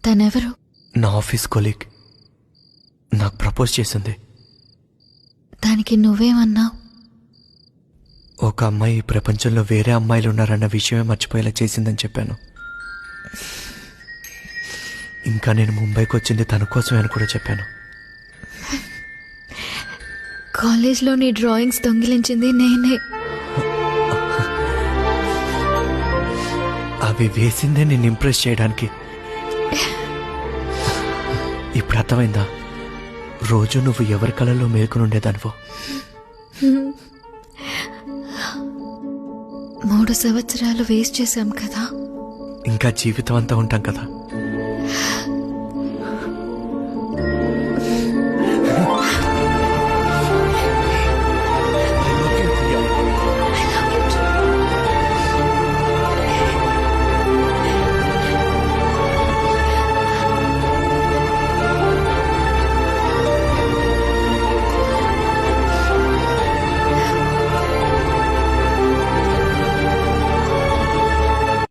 తనెవరు? నా office colleague. నాకు propose చేసింది. దానికి నువ్వేమన్నావు? ఒక అమ్మాయి ఈ ప్రపంచంలో వేరే అమ్మాయిలు ఉన్నారన్న విషయమే మర్చిపోయేలా చేసిందని చెప్పాను. ఇంకా నేను ముంబైకి వచ్చింది తన కోసమే అని కూడా చెప్పాను. కాలేజ్లో నీ డ్రాయింగ్స్ దొంగిలించింది నేనే. అవి వేసిందే నేను ఇంప్రెస్ చేయడానికి. ఇప్పుడు అర్థమైందా రోజు నువ్వు ఎవరి కళలో మేల్కొని ఉండేదానివో? 3 సంవత్సరాలు వేస్ట్ చేశాం కదా. ఇంకా జీవితం అంతా ఉంటాం కదా.